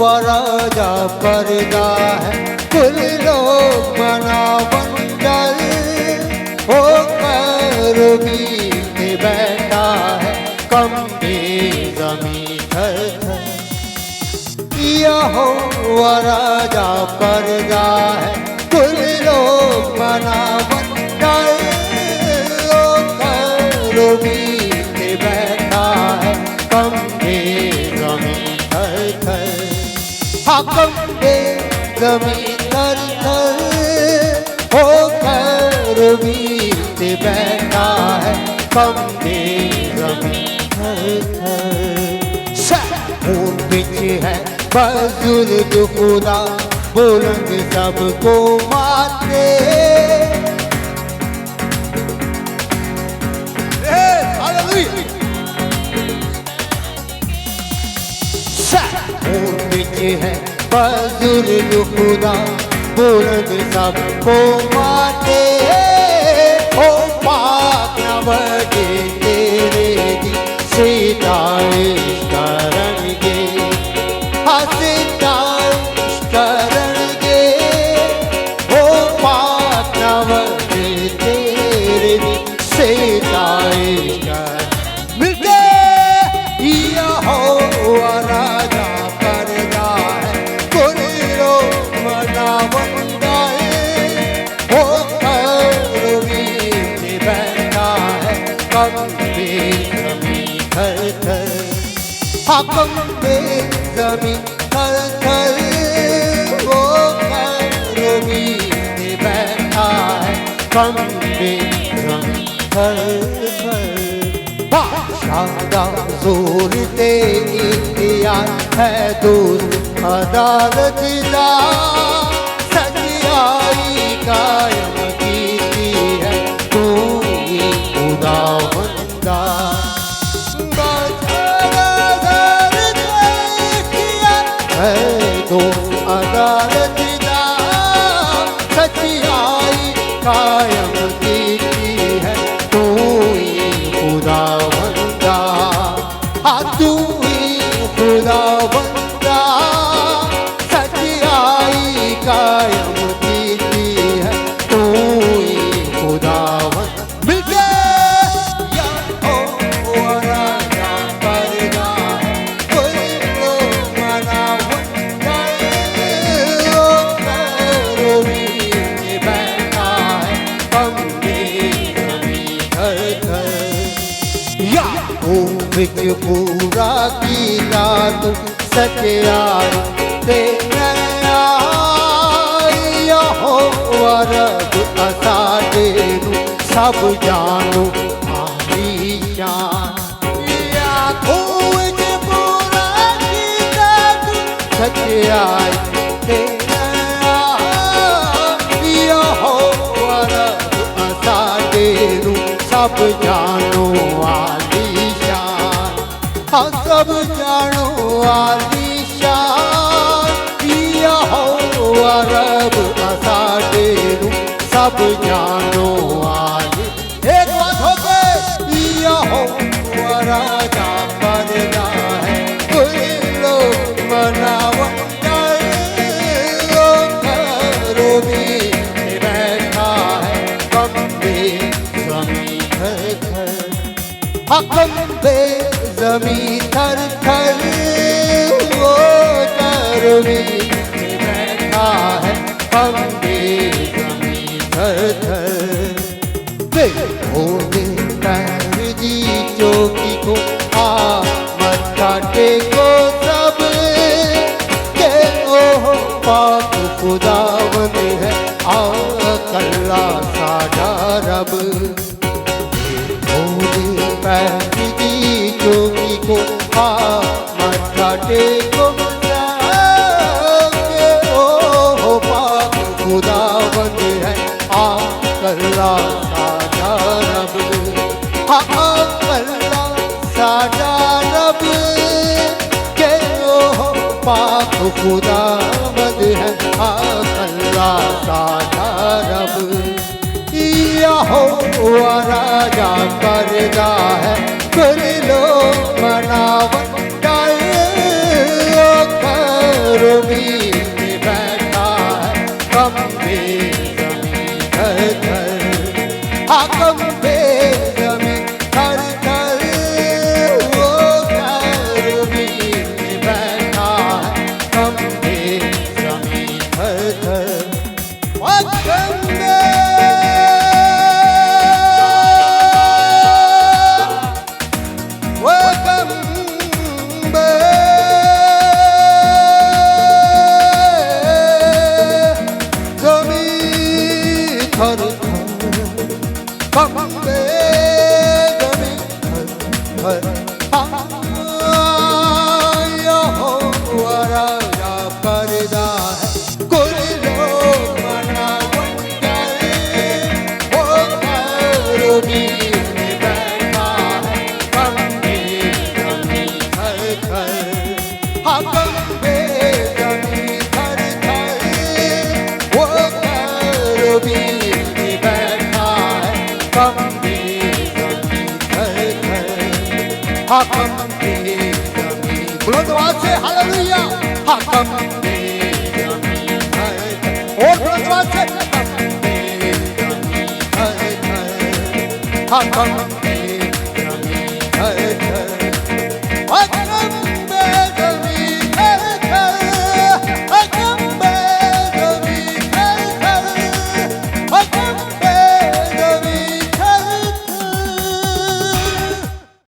राजा पर्दा है, कुल लोग मनावंदल होकर बीते बैठा है, कंबे ज़मीं थर-थर। यहोवा राजा पर्दा है, कुल लोग मनावंदल होकर बीते बैठा है, कंबे ज़मीं थर-थर। कंबे ज़मीं थर-थर होकर बीते बैठा है, कंबे ज़मीं थर-थर। ऊंट बिच है बुजुर्ग खुदा, बुलंद सबको माते। ऊंट बिच है बुजुर्ग खुदा, बुलंद सबको माते। ओ पाक न बजे तेरे दी सितारिश करेंगे, सितारिश करेंगे। ओ पाक न बजे तेरे दी सितारिश कर मिलके। यहोवा राजा पर्दा है, कुल लोग मनावंदल होकर बीते बैठा है, कंबे ज़मीं थर-थर। कंबे ज़मीं थर-थर होकर बीते बैठा है, कंबे ज़मीं थर-थर। बादशाह ज़ोर ते इख्तियार है, दोस्त अदालत दा, सच्चाई कायम कीती है, तू ही खुदावंदा। दोस्त अदालत दा, सच्चाई कायम कीती है, तू ही खुदावंदा। तू ही खुदावंदा, सच्चाई कायम कीती है, तू ही खुदावंदा। मिलके यहोवा राजा पर्दा है, कुल लोग मनावंदल होकर बीते बैठा है, कंबे ज़मीं थर-थर। याकूब विच पूरा कीता तू सच्चाई ते न्याय। यहोवा रब असाडे नूं सब जानो आलीशान। याकूब विच पूरा कीता तू सच्चाई ते न्याय। यहोवा रब असाडे नूं सब जानो आलीशान। सब जानो आलीशान। यहोवा रब असाडे नूं सब जानो आली। एक बात हो गई, यहोवा राजा पर्दा है, कुल लोग मनावंदल होकर बीते बैठा है, कंबे ज़मीं थर-थर। कंबे ज़मीं थर-थर होकर बीते बैठा है, कंबे ज़मीं थर-थर। बेहोदे पैर दी चौकी को मत्था टेको सब, के ओह पाक खुदावंद है, अकल्ला साडा रब। बेहोदे पैर दी चौकी को मत्था टेको सब, के ओह पाक खुदावंद है, अकल्ला साडा रब। अकल्ला साडा रब, के ओह पाक खुदावंद है, अकल्ला साडा रब। यहोवा राजा पर्दा है, कुल लोग मनावंदल होकर हाकम पे जमी थर थर, वो खैरुबीन में बैठा है कम पे जमी थर थर। हाकम पे जमी, बुलंद आवाज से हालेलुया। हाकम पे जमी थर थर, और बुलंद आवाज से हाकम पे जमी थर थर, हाकम पे जमी थर थर।